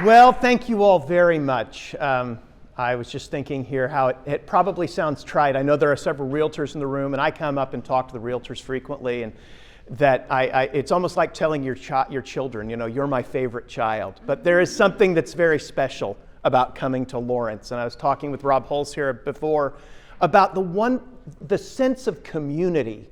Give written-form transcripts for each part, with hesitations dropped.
Well, thank you all very much. I was just thinking here how it probably sounds trite. I know there are several realtors in the room, and I come up and talk to the realtors frequently, and that it's almost like telling your children, you know, you're my favorite child. But there is something that's very special about coming to Lawrence. And I was talking with Rob Hulse here before about the sense of community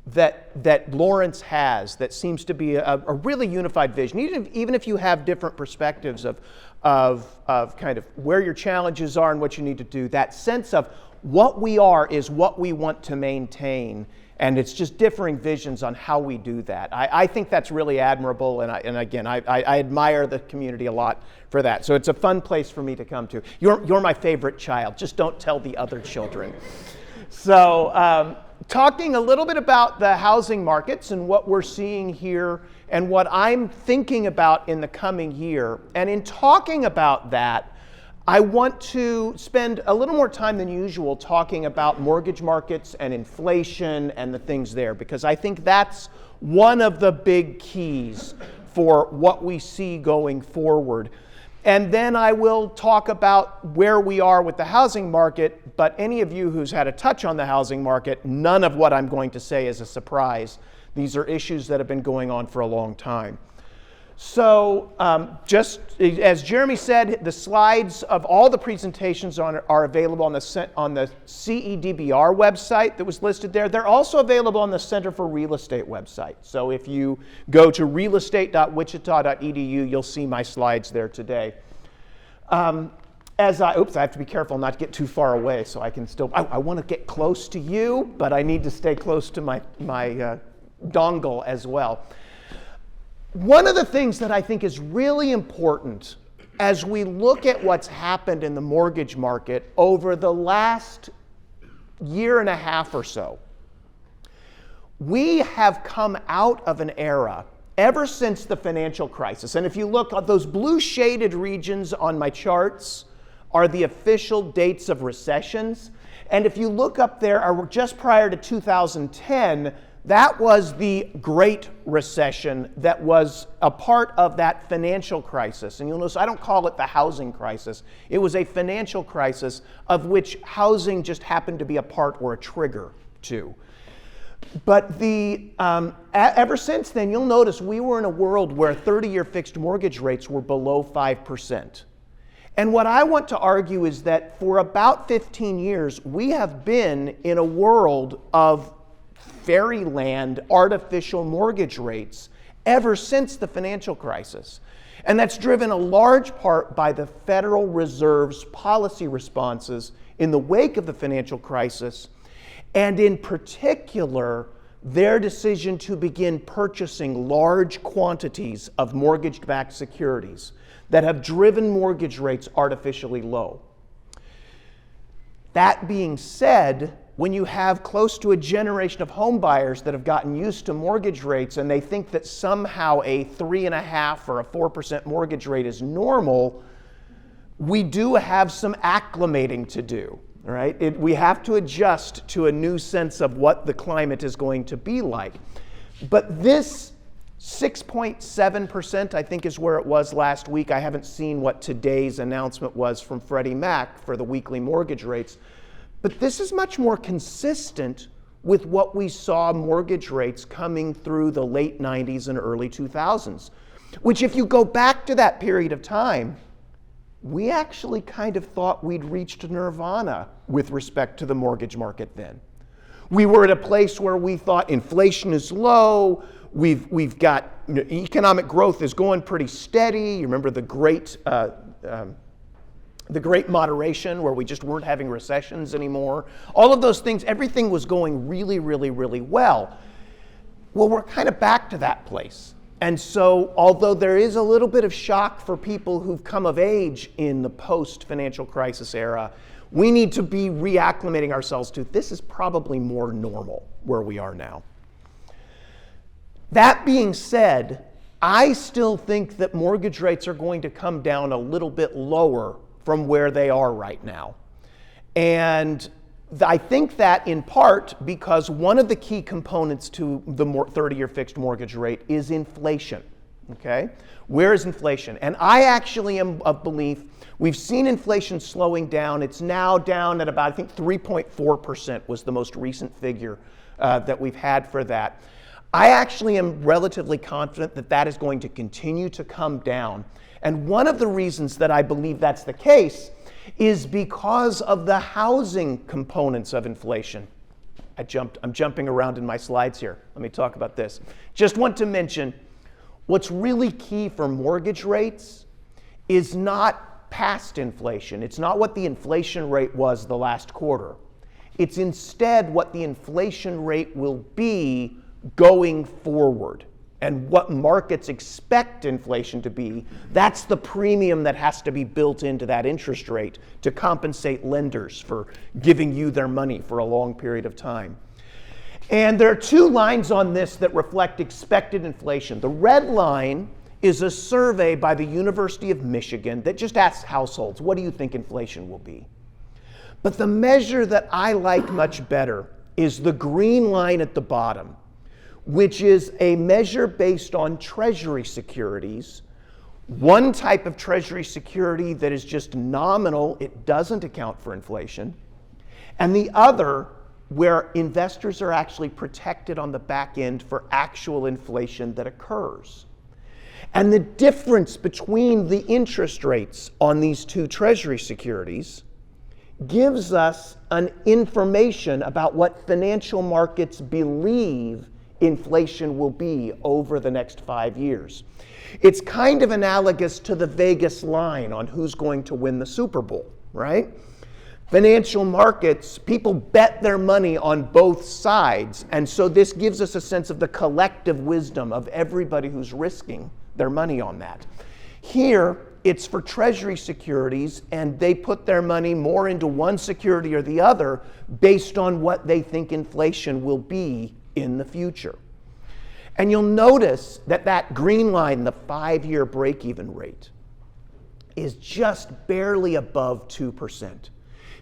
that Lawrence has, that seems to be a really unified vision. Even if you have different perspectives of kind of where your challenges are and what you need to do, that sense of what we are is what we want to maintain. And it's just differing visions on how we do that. I think that's really admirable, and again, I admire the community a lot for that. So it's a fun place for me to come to. You're my favorite child. Just don't tell the other children. So talking a little bit about the housing markets and what we're seeing here and what I'm thinking about in the coming year. And in talking about that, I want to spend a little more time than usual talking about mortgage markets and inflation and the things there, because I think that's one of the big keys for what we see going forward. And then I will talk about where we are with the housing market, but any of you who's had a touch on the housing market, none of what I'm going to say is a surprise. These are issues that have been going on for a long time. So just as Jeremy said, the slides of all the presentations are available on the CEDBR website that was listed there. They're also available on the Center for Real Estate website. So if you go to realestate.wichita.edu, you'll see my slides there today. I have to be careful not to get too far away, so I can still, I want to get close to you, but I need to stay close to my dongle as well. One of the things that I think is really important as we look at what's happened in the mortgage market over the last year and a half or so, we have come out of an era ever since the financial crisis. And if you look at those blue shaded regions on my charts are the official dates of recessions. And if you look up there, just prior to 2010, that was the Great Recession that was a part of that financial crisis. And you'll notice I don't call it the housing crisis. It was a financial crisis of which housing just happened to be a part or a trigger to. But ever since then, you'll notice we were in a world where 30-year fixed mortgage rates were below 5%. And what I want to argue is that for about 15 years, we have been in a world of fairyland artificial mortgage rates ever since the financial crisis. And that's driven a large part by the Federal Reserve's policy responses in the wake of the financial crisis, and in particular, their decision to begin purchasing large quantities of mortgage-backed securities that have driven mortgage rates artificially low. That being said, when you have close to a generation of home buyers that have gotten used to mortgage rates and they think that somehow a 3.5% or a 4% mortgage rate is normal, we do have some acclimating to do, right? We have to adjust to a new sense of what the climate is going to be like. But this 6.7%, I think, is where it was last week. I haven't seen what today's announcement was from Freddie Mac for the weekly mortgage rates. But this is much more consistent with what we saw mortgage rates coming through the late 90s and early 2000s, which if you go back to that period of time, we actually kind of thought we'd reached nirvana with respect to the mortgage market then. We were at a place where we thought inflation is low, we've got economic growth is going pretty steady. You remember the Great Moderation, where we just weren't having recessions anymore. All of those things, everything was going really, really, really well. Well, we're kind of back to that place. And so, although there is a little bit of shock for people who've come of age in the post-financial crisis era, we need to be reacclimating ourselves to this is probably more normal where we are now. That being said, I still think that mortgage rates are going to come down a little bit lower from where they are right now. And I think that in part because one of the key components to the 30-year fixed mortgage rate is inflation. Okay? Where is inflation? And I actually am of belief we've seen inflation slowing down. It's now down at about, I think, 3.4% was the most recent figure that we've had for that. I actually am relatively confident that that is going to continue to come down. And one of the reasons that I believe that's the case is because of the housing components of inflation. I'm jumping around in my slides here. Let me talk about this. Just want to mention, what's really key for mortgage rates is not past inflation. It's not what the inflation rate was the last quarter. It's instead what the inflation rate will be going forward. And what markets expect inflation to be, that's the premium that has to be built into that interest rate to compensate lenders for giving you their money for a long period of time. And there are two lines on this that reflect expected inflation. The red line is a survey by the University of Michigan that just asks households, what do you think inflation will be? But the measure that I like much better is the green line at the bottom, which is a measure based on Treasury securities. One type of Treasury security that is just nominal, it doesn't account for inflation. And the other, where investors are actually protected on the back end for actual inflation that occurs. And the difference between the interest rates on these two Treasury securities gives us an information about what financial markets believe inflation will be over the next 5 years. It's kind of analogous to the Vegas line on who's going to win the Super Bowl, right? Financial markets, people bet their money on both sides, and so this gives us a sense of the collective wisdom of everybody who's risking their money on that. Here, it's for Treasury securities, and they put their money more into one security or the other based on what they think inflation will be in the future. And you'll notice that that green line, the 5-year break-even rate, is just barely above 2%,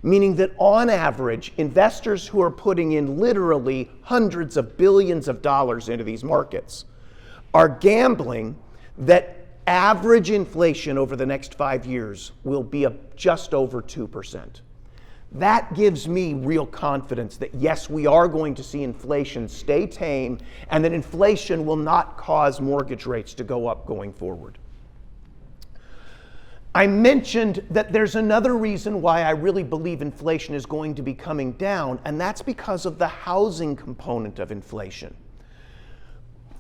meaning that on average, investors who are putting in literally hundreds of billions of dollars into these markets are gambling that average inflation over the next 5 years will be just over 2%. That gives me real confidence that yes, we are going to see inflation stay tame and that inflation will not cause mortgage rates to go up going forward. I mentioned that there's another reason why I really believe inflation is going to be coming down, and that's because of the housing component of inflation.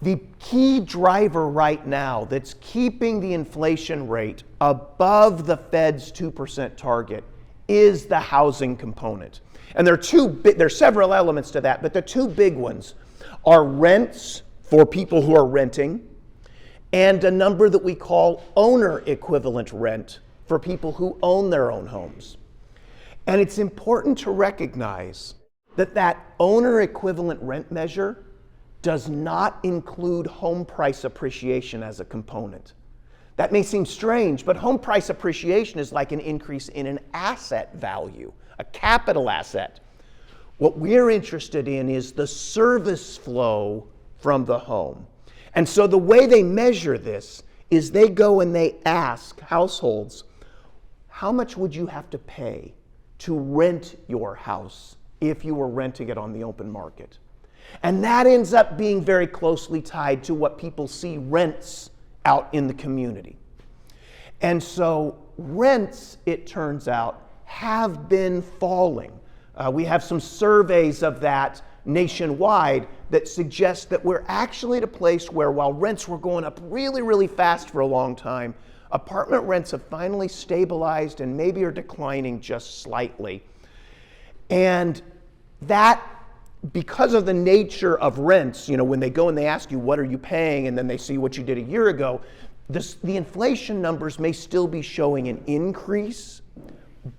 The key driver right now that's keeping the inflation rate above the Fed's 2% target is the housing component. And there are several elements to that, but the two big ones are rents for people who are renting and a number that we call owner equivalent rent for people who own their own homes. And it's important to recognize that that owner equivalent rent measure does not include home price appreciation as a component. That may seem strange, but home price appreciation is like an increase in an asset value, a capital asset. What we're interested in is the service flow from the home. And so the way they measure this is they go and they ask households, how much would you have to pay to rent your house if you were renting it on the open market? And that ends up being very closely tied to what people see rents out in the community. And so rents, it turns out, have been falling. We have some surveys of that nationwide that suggest that we're actually at a place where while rents were going up really, really fast for a long time, apartment rents have finally stabilized and maybe are declining just slightly. And that, because of the nature of rents, when they go and they ask you, what are you paying? And then they see what you did a year ago, the inflation numbers may still be showing an increase,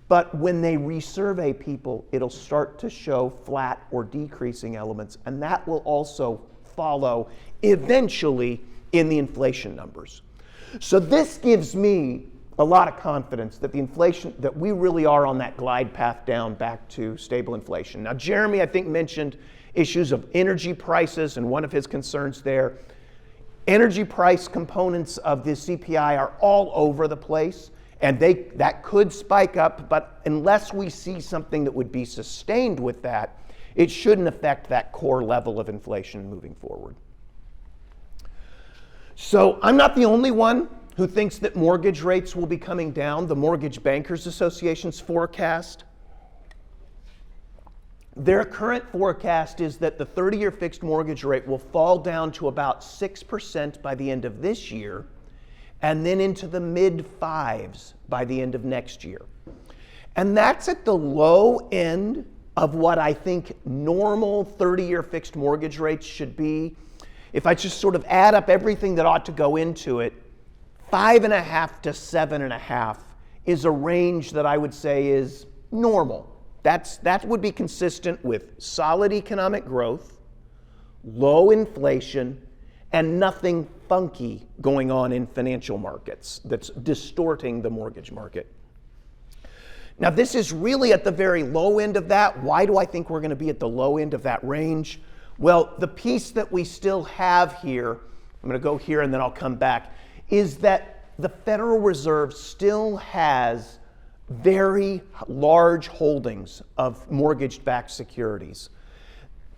but when they resurvey people, it'll start to show flat or decreasing elements, and that will also follow eventually in the inflation numbers. So this gives me a lot of confidence that the inflation, that we really are on that glide path down back to stable inflation. Now, Jeremy, I think, mentioned issues of energy prices, and one of his concerns there. Energy price components of the CPI are all over the place, and that could spike up, but unless we see something that would be sustained with that, it shouldn't affect that core level of inflation moving forward. So I'm not the only one who thinks that mortgage rates will be coming down. The Mortgage Bankers Association's forecast, their current forecast is that the 30-year fixed mortgage rate will fall down to about 6% by the end of this year, and then into the mid-5s by the end of next year. And that's at the low end of what I think normal 30-year fixed mortgage rates should be. If I just sort of add up everything that ought to go into it, 5.5 to 7.5 is a range that I would say is normal. That would be consistent with solid economic growth, low inflation, and nothing funky going on in financial markets that's distorting the mortgage market. Now, this is really at the very low end of that. Why do I think we're going to be at the low end of that range? Well, the piece that we still have here, I'm going to go here and then I'll come back, is that the Federal Reserve still has very large holdings of mortgage-backed securities.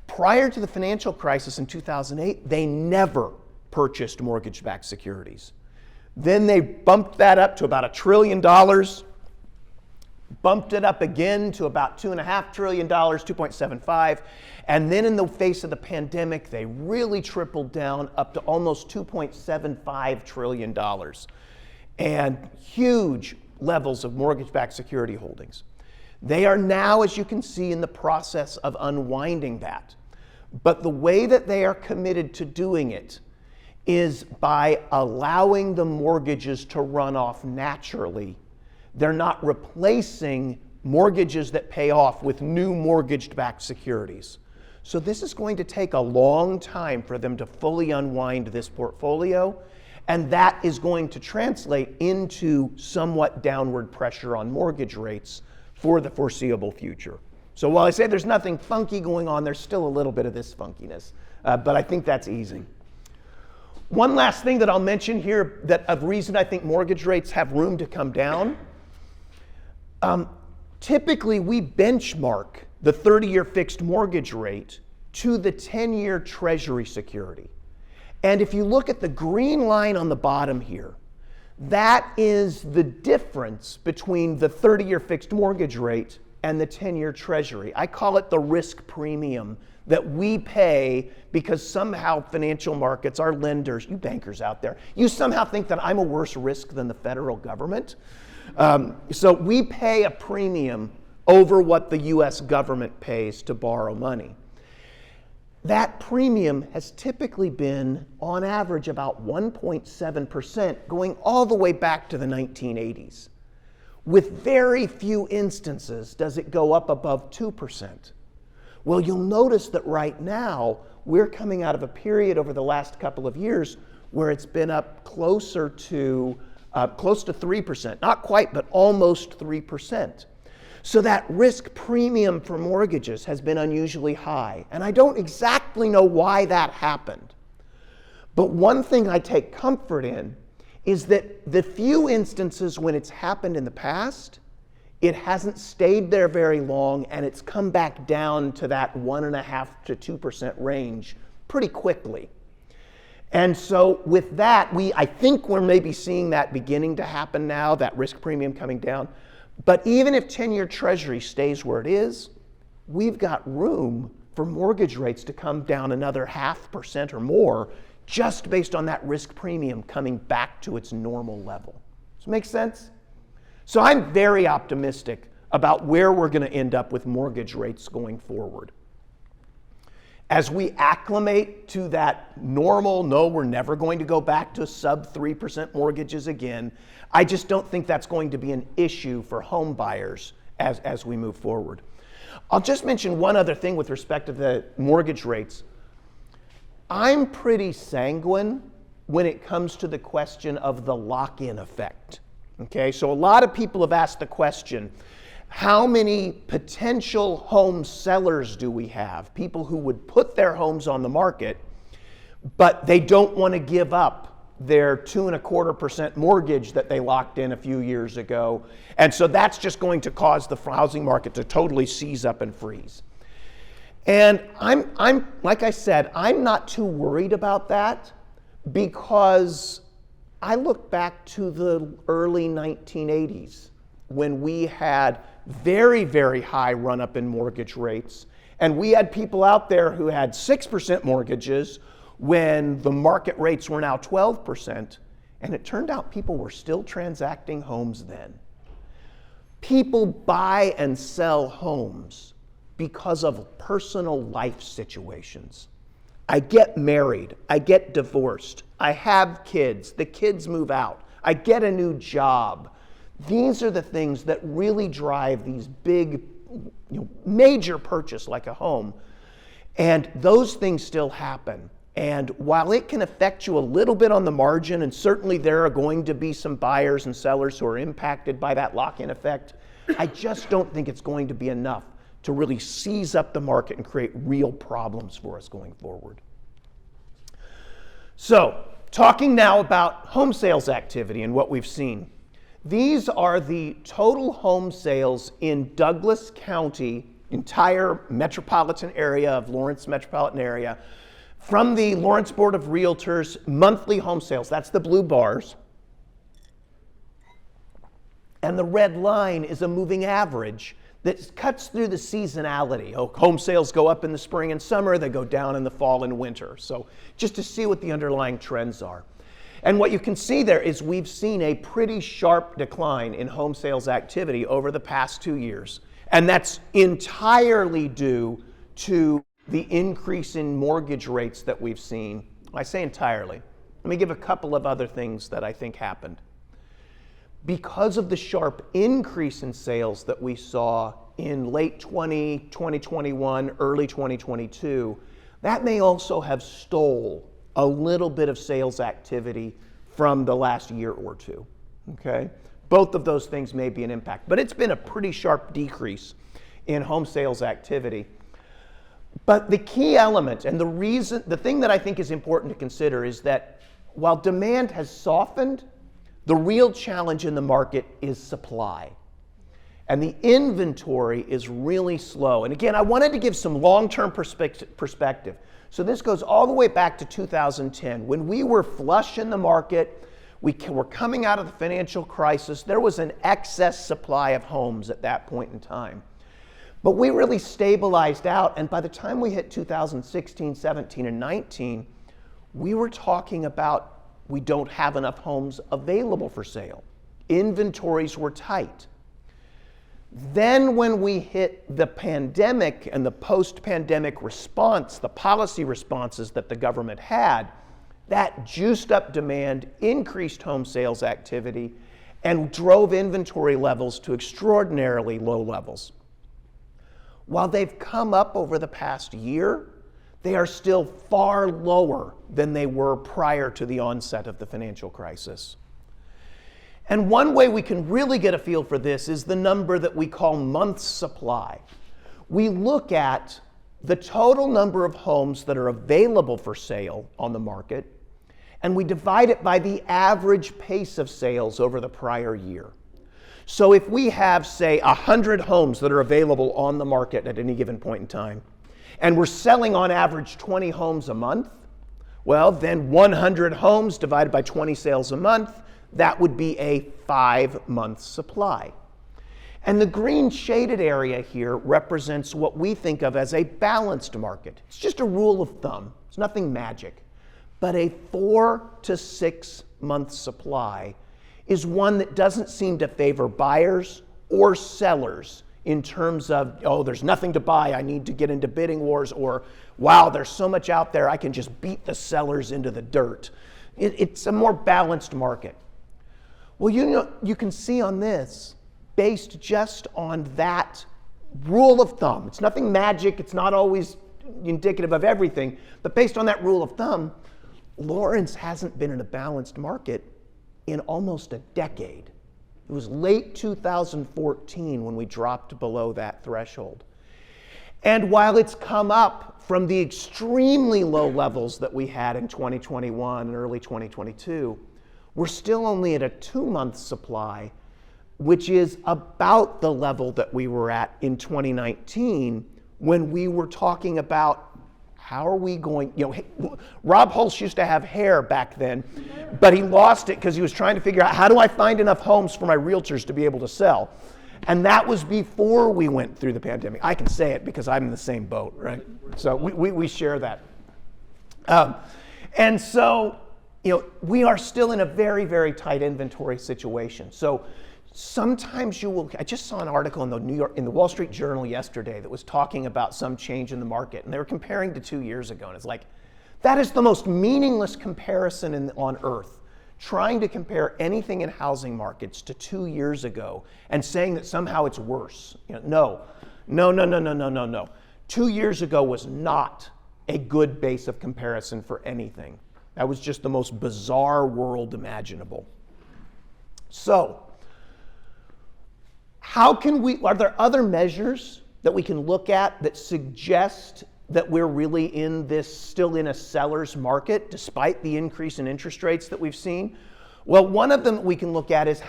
Prior to the financial crisis in 2008, they never purchased mortgage-backed securities. Then they bumped that up to about $1 trillion, bumped it up again to about $2.5 trillion, 2.75, and then in the face of the pandemic, they really tripled down up to almost $2.75 trillion, and huge levels of mortgage-backed security holdings. They are now, as you can see, in the process of unwinding that. But the way that they are committed to doing it is by allowing the mortgages to run off naturally. They're not replacing mortgages that pay off with new mortgage-backed securities. So this is going to take a long time for them to fully unwind this portfolio, and that is going to translate into somewhat downward pressure on mortgage rates for the foreseeable future. So while I say there's nothing funky going on, there's still a little bit of this funkiness, but I think that's easing. One last thing that I'll mention here, that of reason I think mortgage rates have room to come down. Typically, we benchmark the 30-year fixed mortgage rate to the 10-year Treasury security. And if you look at the green line on the bottom here, that is the difference between the 30-year fixed mortgage rate and the 10-year Treasury. I call it the risk premium that we pay because somehow financial markets, our lenders, you bankers out there, you somehow think that I'm a worse risk than the federal government. So we pay a premium over what the U.S. government pays to borrow money. That premium has typically been, on average, about 1.7%, going all the way back to the 1980s. With very few instances does it go up above 2%. Well, you'll notice that right now, we're coming out of a period over the last couple of years where it's been up close to 3%. Not quite, but almost 3%. So that risk premium for mortgages has been unusually high. And I don't exactly know why that happened. But one thing I take comfort in is that the few instances when it's happened in the past, it hasn't stayed there very long and it's come back down to that 1.5% to 2% range pretty quickly. And so with that, I think we're maybe seeing that beginning to happen now, that risk premium coming down. But even if 10-year Treasury stays where it is, we've got room for mortgage rates to come down another 0.5% or more just based on that risk premium coming back to its normal level. Does it make sense? So I'm very optimistic about where we're going to end up with mortgage rates going forward. As we acclimate to that normal, no, we're never going to go back to sub 3% mortgages again, I just don't think that's going to be an issue for home buyers as we move forward. I'll just mention one other thing with respect to the mortgage rates. I'm pretty sanguine when it comes to the question of the lock-in effect. Okay, so a lot of people have asked the question, how many potential home sellers do we have? People who would put their homes on the market, but they don't want to give up their 2.25% mortgage that they locked in a few years ago. And so that's just going to cause the housing market to totally seize up and freeze. And I'm like I said, I'm not too worried about that, because I look back to the early 1980s when we had very, very high run-up in mortgage rates. And we had people out there who had 6% mortgages when the market rates were now 12%. And it turned out people were still transacting homes then. People buy and sell homes because of personal life situations. I get married, I get divorced, I have kids, the kids move out, I get a new job. These are the things that really drive these big, major purchase like a home. And those things still happen. And while it can affect you a little bit on the margin, and certainly there are going to be some buyers and sellers who are impacted by that lock-in effect, I just don't think it's going to be enough to really seize up the market and create real problems for us going forward. So, talking now about home sales activity and what we've seen. These are the total home sales in Douglas County, entire metropolitan area of Lawrence metropolitan area, from the Lawrence Board of Realtors monthly home sales. That's the blue bars. And the red line is a moving average that cuts through the seasonality. Home sales go up in the spring and summer, they go down in the fall and winter. So just to see what the underlying trends are. And what you can see there is we've seen a pretty sharp decline in home sales activity over the past 2 years. And that's entirely due to the increase in mortgage rates that we've seen. I say entirely. Let me give a couple of other things that I think happened. Because of the sharp increase in sales that we saw in late 2021, early 2022, that may also have stole a little bit of sales activity from the last year or two, okay? Both of those things may be an impact, but it's been a pretty sharp decrease in home sales activity. But the key element and the thing that I think is important to consider is that while demand has softened, the real challenge in the market is supply. And the inventory is really slow. And again, I wanted to give some long-term perspective. So this goes all the way back to 2010. When we were flush in the market, we were coming out of the financial crisis, there was an excess supply of homes at that point in time. But we really stabilized out, and by the time we hit 2016, 17, and 19, we were talking about we don't have enough homes available for sale. Inventories were tight. Then when we hit the pandemic and the post-pandemic response, the policy responses that the government had, that juiced up demand, increased home sales activity, and drove inventory levels to extraordinarily low levels. While they've come up over the past year, they are still far lower than they were prior to the onset of the financial crisis. And one way we can really get a feel for this is the number that we call months supply. We look at the total number of homes that are available for sale on the market, and we divide it by the average pace of sales over the prior year. So if we have, say, 100 homes that are available on the market at any given point in time, and we're selling on average 20 homes a month, well, then 100 homes divided by 20 sales a month, that would be a 5-month supply. And the green shaded area here represents what we think of as a balanced market. It's just a rule of thumb. It's nothing magic. But a 4 to 6 month supply is one that doesn't seem to favor buyers or sellers in terms of, oh, there's nothing to buy, I need to get into bidding wars, or wow, there's so much out there, I can just beat the sellers into the dirt. It's a more balanced market. Well, you can see on this, based just on that rule of thumb, it's nothing magic, it's not always indicative of everything, but based on that rule of thumb, Lawrence hasn't been in a balanced market in almost a decade. It was late 2014 when we dropped below that threshold. And while it's come up from the extremely low levels that we had in 2021 and early 2022, we're still only at a 2-month supply, which is about the level that we were at in 2019 when we were talking about how are we going, Rob Hulse used to have hair back then, but he lost it because he was trying to figure out how do I find enough homes for my realtors to be able to sell? And that was before we went through the pandemic. I can say it because I'm in the same boat, right? So we share that. And so, we are still in a very, very tight inventory situation. So sometimes I just saw an article in the Wall Street Journal yesterday that was talking about some change in the market, and they were comparing to 2 years ago, and it's like, that is the most meaningless comparison on earth. Trying to compare anything in housing markets to 2 years ago and saying that somehow it's worse. No. 2 years ago was not a good base of comparison for anything. That was just the most bizarre world imaginable. So, are there other measures that we can look at that suggest that we're really still in a seller's market despite the increase in interest rates that we've seen? Well, one of them that we can look at is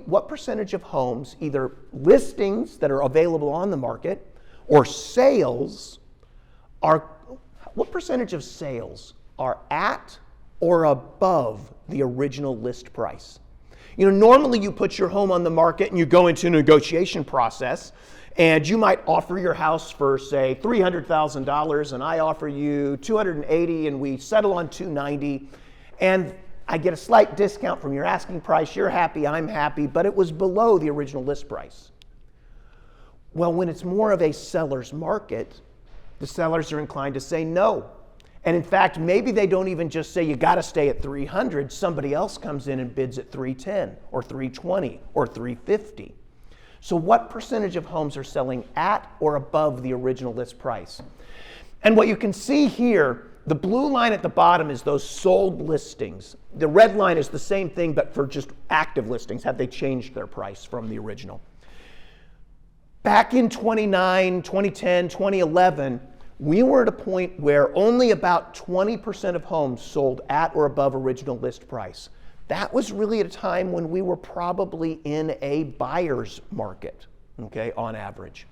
what percentage of homes, either listings that are available on the market or sales, what percentage of sales are at or above the original list price? Normally you put your home on the market and you go into a negotiation process, and you might offer your house for, say, $300,000, and I offer you $280,000, and we settle on $290,000, and I get a slight discount from your asking price. You're happy, I'm happy, but it was below the original list price. Well, when it's more of a seller's market, the sellers are inclined to say no. And in fact, maybe they don't even just say you got to stay at $300,000. Somebody else comes in and bids at $310,000 or $320,000 or $350,000. So what percentage of homes are selling at or above the original list price? And what you can see here, the blue line at the bottom is those sold listings. The red line is the same thing, but for just active listings. Have they changed their price from the original? Back in 2010, 2011, we were at a point where only about 20% of homes sold at or above original list price. That was really at a time when we were probably in a buyer's market, on average.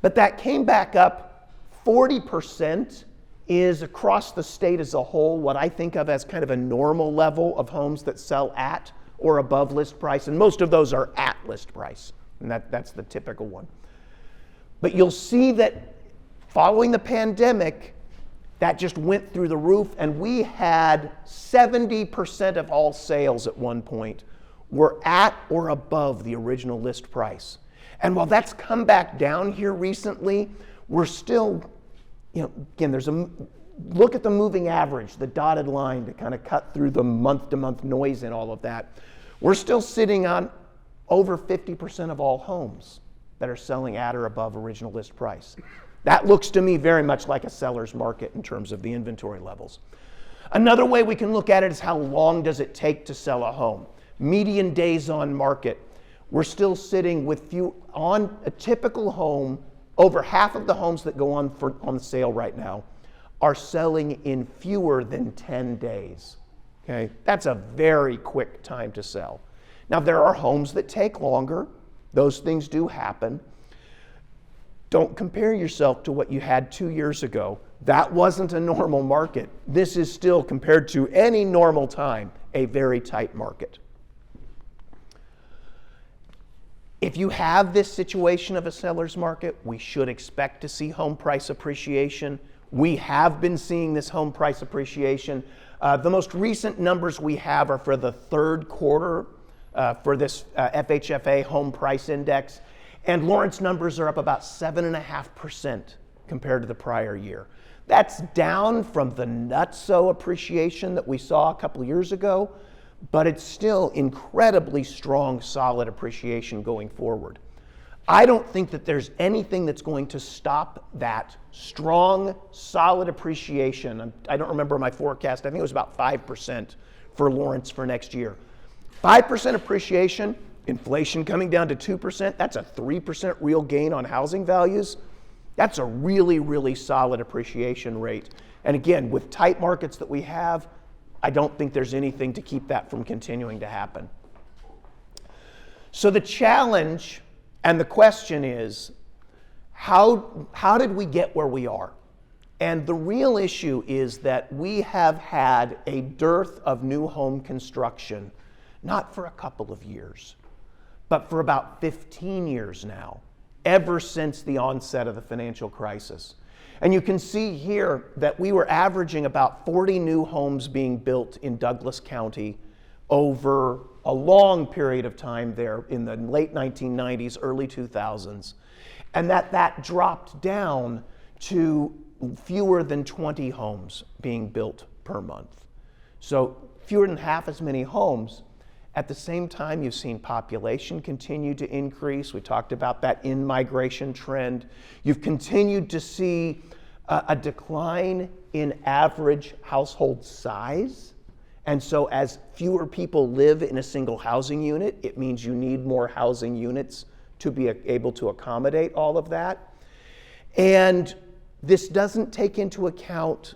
But that came back up. 40% is across the state as a whole what I think of as kind of a normal level of homes that sell at or above list price, and most of those are at list price, and that's the typical one. But you'll see that following the pandemic, that just went through the roof, and we had 70% of all sales at one point were at or above the original list price. And while that's come back down here recently, we're still, again, look at the moving average, the dotted line to kind of cut through the month-to-month noise and all of that. We're still sitting on over 50% of all homes that are selling at or above original list price. That looks to me very much like a seller's market in terms of the inventory levels. Another way we can look at it is how long does it take to sell a home? Median days on market. We're still sitting with on a typical home, over half of the homes that go on sale right now are selling in fewer than 10 days. Okay? That's a very quick time to sell. Now, there are homes that take longer. Those things do happen. Don't compare yourself to what you had 2 years ago. That wasn't a normal market. This is still, compared to any normal time, a very tight market. If you have this situation of a seller's market, we should expect to see home price appreciation. We have been seeing this home price appreciation. The most recent numbers we have are for the third quarter for this FHFA home price index. And Lawrence numbers are up about 7.5% compared to the prior year. That's down from the nutso appreciation that we saw a couple years ago, but it's still incredibly strong, solid appreciation going forward. I don't think that there's anything that's going to stop that strong, solid appreciation. I don't remember my forecast. I think it was about 5% for Lawrence for next year. 5% appreciation, inflation coming down to 2%, that's a 3% real gain on housing values. That's a really, really solid appreciation rate. And again, with tight markets that we have, I don't think there's anything to keep that from continuing to happen. So the challenge and the question is, how did we get where we are? And the real issue is that we have had a dearth of new home construction, not for a couple of years, but for about 15 years now, ever since the onset of the financial crisis. And you can see here that we were averaging about 40 new homes being built in Douglas County over a long period of time there in the late 1990s, early 2000s, and that dropped down to fewer than 20 homes being built per month. So fewer than half as many homes. At the same time, you've seen population continue to increase. We talked about that in-migration trend. You've continued to see a decline in average household size. And so as fewer people live in a single housing unit, it means you need more housing units to be able to accommodate all of that. And this doesn't take into account,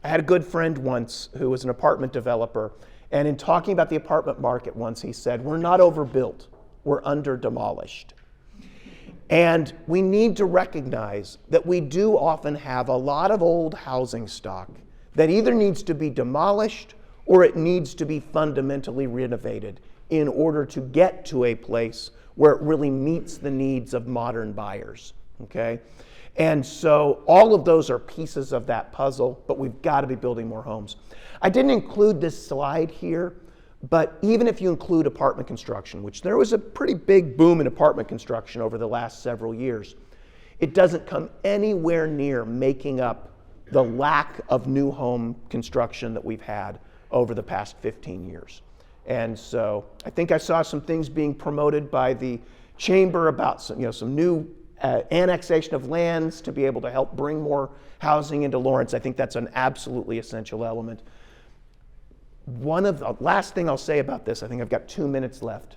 I had a good friend once who was an apartment developer, and in talking about the apartment market once, he said, we're not overbuilt, we're under demolished. And we need to recognize that we do often have a lot of old housing stock that either needs to be demolished or it needs to be fundamentally renovated in order to get to a place where it really meets the needs of modern buyers, okay? And so all of those are pieces of that puzzle, but we've got to be building more homes. I didn't include this slide here, but even if you include apartment construction, which there was a pretty big boom in apartment construction over the last several years, it doesn't come anywhere near making up the lack of new home construction that we've had over the past 15 years. And so I think I saw some things being promoted by the chamber about some new annexation of lands to be able to help bring more housing into Lawrence. I think that's an absolutely essential element. One of the last thing I'll say about this, I think I've got 2 minutes left.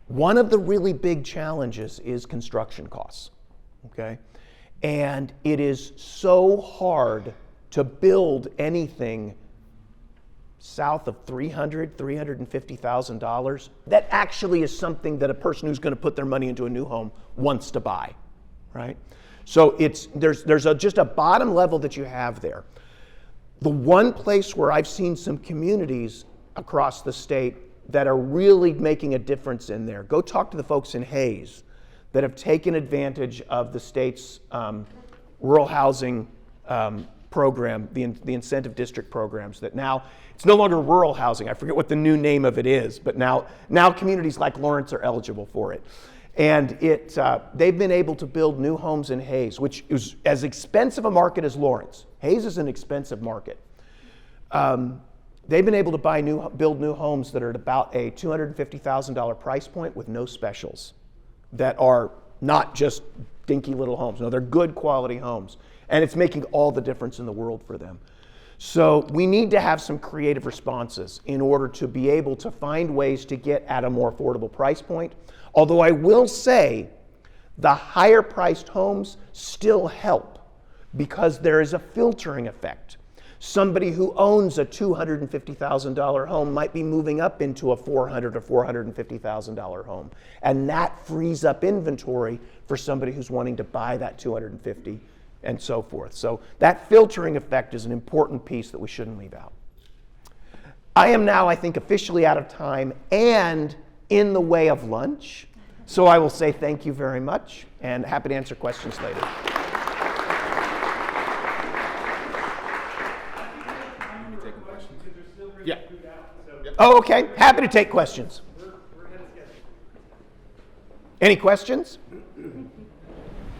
One of the really big challenges is construction costs, okay? And it is so hard to build anything south of $350,000 that actually is something that a person who's going to put their money into a new home wants to buy, right? So there's just a bottom level that you have there. The one place where I've seen some communities across the state that are really making a difference in there, go talk to the folks in Hayes that have taken advantage of the state's rural housing program, the incentive district programs, that now it's no longer rural housing. I forget what the new name of it is, but now communities like Lawrence are eligible for it. And they've been able to build new homes in Hayes, which is as expensive a market as Lawrence. Hayes is an expensive market. They've been able to build new homes that are at about a $250,000 price point with no specials, that are not just dinky little homes. No, they're good quality homes. And it's making all the difference in the world for them. So we need to have some creative responses in order to be able to find ways to get at a more affordable price point. Although I will say the higher priced homes still help because there is a filtering effect. Somebody who owns a $250,000 home might be moving up into a $400,000 or $450,000 home. And that frees up inventory for somebody who's wanting to buy that $250,000 and so forth. So that filtering effect is an important piece that we shouldn't leave out. I am now, I think, officially out of time and in the way of lunch. So I will say thank you very much and happy to answer questions later. Yeah. Oh, okay. Happy to take questions. Any questions?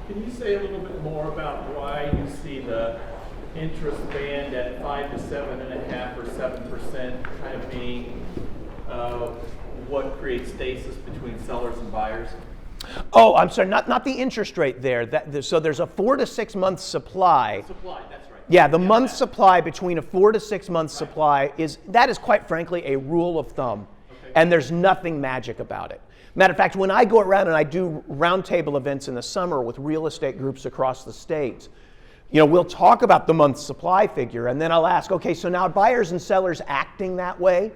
Can you say a little bit more about why you see the interest band at 5 to 7.5 or 7% kind of being what creates stasis between sellers and buyers? Oh, I'm sorry, not the interest rate there. So there's a 4 to 6 month supply. Supply, that's right. Yeah, the month supply between a 4 to 6 month supply is quite frankly a rule of thumb. Okay. And there's nothing magic about it. Matter of fact, when I go around and I do roundtable events in the summer with real estate groups across the state, we'll talk about the month's supply figure, and then I'll ask, okay, so now are buyers and sellers acting that way?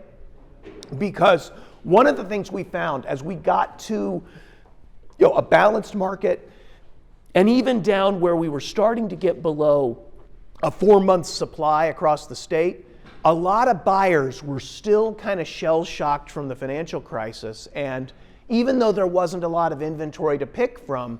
Because one of the things we found as we got to a balanced market, and even down where we were starting to get below a 4-month supply across the state, a lot of buyers were still kind of shell-shocked from the financial crisis, and even though there wasn't a lot of inventory to pick from,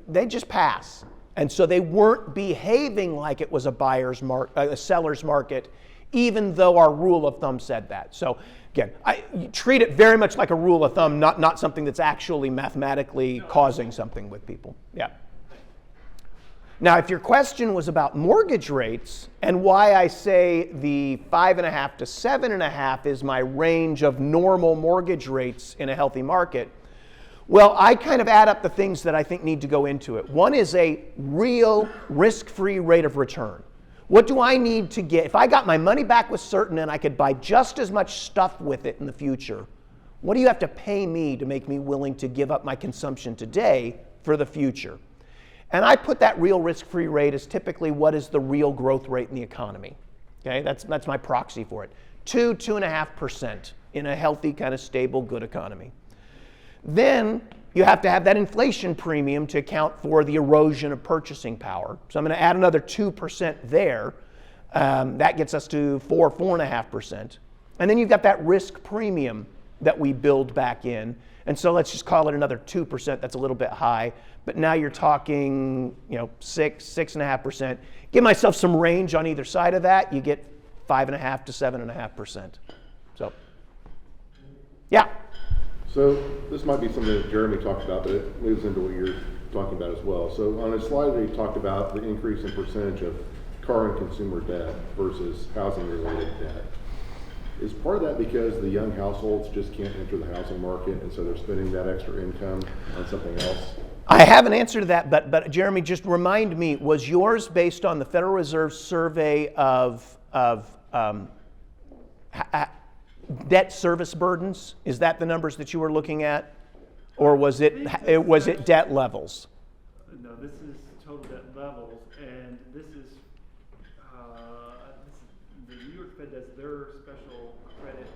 they just pass. And so they weren't behaving like it was a seller's market, even though our rule of thumb said that. So again, you treat it very much like a rule of thumb, not something that's actually mathematically causing something with people. Yeah. Now, if your question was about mortgage rates and why I say the 5.5 to 7.5 is my range of normal mortgage rates in a healthy market, well, I kind of add up the things that I think need to go into it. One is a real risk-free rate of return. What do I need to get? If I got my money back with certain and I could buy just as much stuff with it in the future, what do you have to pay me to make me willing to give up my consumption today for the future? And I put that real risk-free rate as typically what is the real growth rate in the economy. Okay, that's my proxy for it. 2.5% in a healthy, kind of stable, good economy. Then you have to have that inflation premium to account for the erosion of purchasing power. So I'm going to add another 2% there. That gets us to 4.5%. And then you've got that risk premium that we build back in. And so let's just call it another 2%. That's a little bit high. But now you're talking, 6.5%. Give myself some range on either side of that. You get 5.5 to 7.5%. So, yeah. So this might be something that Jeremy talked about, but it moves into what you're talking about as well. So on a slide where you talked about the increase in percentage of car and consumer debt versus housing-related debt, is part of that because the young households just can't enter the housing market, and so they're spending that extra income on something else? I have an answer to that, but Jeremy, just remind me, was yours based on the Federal Reserve survey of debt service burdens? Is that the numbers that you were looking at? Or was it debt levels? No, this is total debt levels, and this is the New York Fed does their special credit.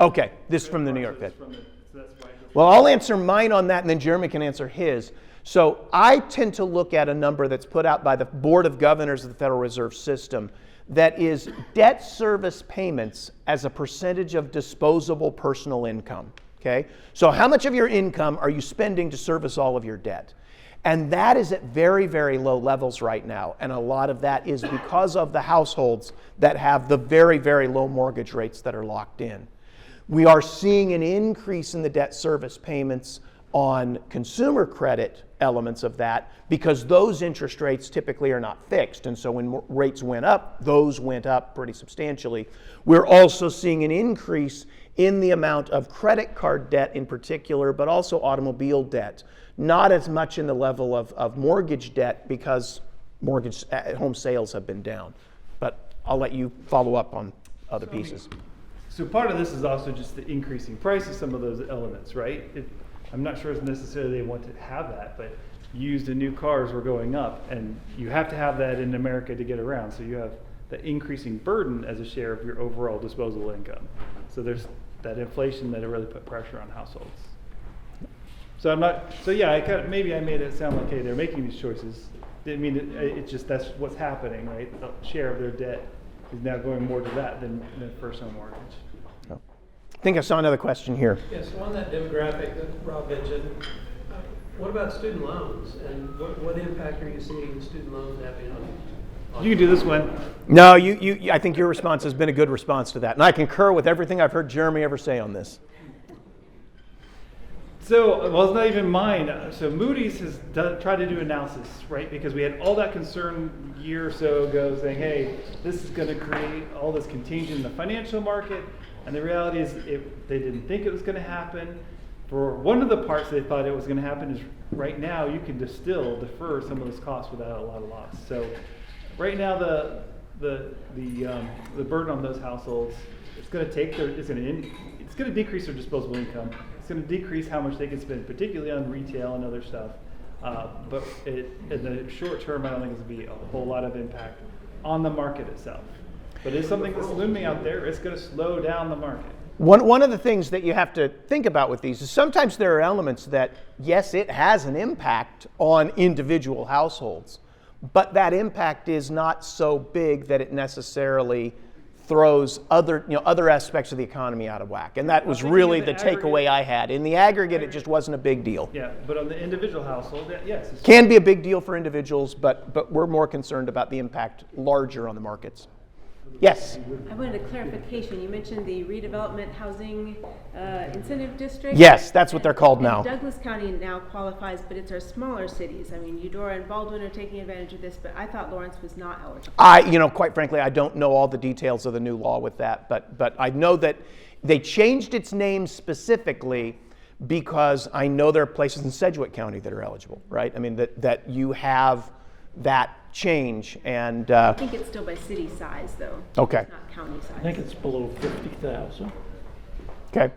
Okay, this is from the New York Fed. So that's why. Well, I'll answer mine on that, and then Jeremy can answer his. So I tend to look at a number that's put out by the Board of Governors of the Federal Reserve System that is debt service payments as a percentage of disposable personal income. Okay? So how much of your income are you spending to service all of your debt? And that is at very, very low levels right now. And a lot of that is because of the households that have the very, very low mortgage rates that are locked in. We are seeing an increase in the debt service payments on consumer credit elements of that because those interest rates typically are not fixed. And so when rates went up, those went up pretty substantially. We're also seeing an increase in the amount of credit card debt in particular, but also automobile debt. Not as much in the level of mortgage debt because mortgage home sales have been down. But I'll let you follow up on other pieces. So part of this is also just the increasing price of some of those elements, right? I'm not sure it's necessarily they want to have that, but used and new cars were going up, and you have to have that in America to get around. So you have the increasing burden as a share of your overall disposable income. So there's that inflation that really put pressure on households. So I'm not. So yeah, maybe I made it sound like, hey, they're making these choices. Didn't mean it's just that's what's happening, right? The share of their debt is now going more to that than first home mortgage. I think I saw another question here. Yes, so on that demographic that Rob mentioned, what about student loans, and what impact are you seeing student loans having on? You can do this one. No, I think your response has been a good response to that, and I concur with everything I've heard Jeremy ever say on this. So, well, it's not even mine. So Moody's has tried to do analysis, right? Because we had all that concern a year or so ago saying, hey, this is going to create all this contagion in the financial market. And the reality is they didn't think it was going to happen. For one of the parts they thought it was going to happen is right now you can defer some of those costs without a lot of loss. So right now the burden on those households, it's going to it's going to decrease their disposable income. It's going to decrease how much they can spend, particularly on retail and other stuff. But in the short term, I don't think it's going to be a whole lot of impact on the market itself. But it's something that's looming out there. It's going to slow down the market. One of the things that you have to think about with these is sometimes there are elements that, yes, it has an impact on individual households, but that impact is not so big that it necessarily throws other aspects of the economy out of whack. And that was really the takeaway I had. In the aggregate, it just wasn't a big deal. Yeah, but on the individual household, yes. Can be a big deal for individuals, but we're more concerned about the impact larger on the markets. Yes? I wanted a clarification. You mentioned the redevelopment housing incentive district. Yes, that's what they're called now. And Douglas County now qualifies, but it's our smaller cities. I mean, Eudora and Baldwin are taking advantage of this, but I thought Lawrence was not eligible. Quite frankly, I don't know all the details of the new law with that, but I know that they changed its name specifically because I know there are places in Sedgwick County that are eligible, right? I mean, that you have that change, and I think it's still by city size, though. Okay. It's not county size. I think it's below 50,000. Okay.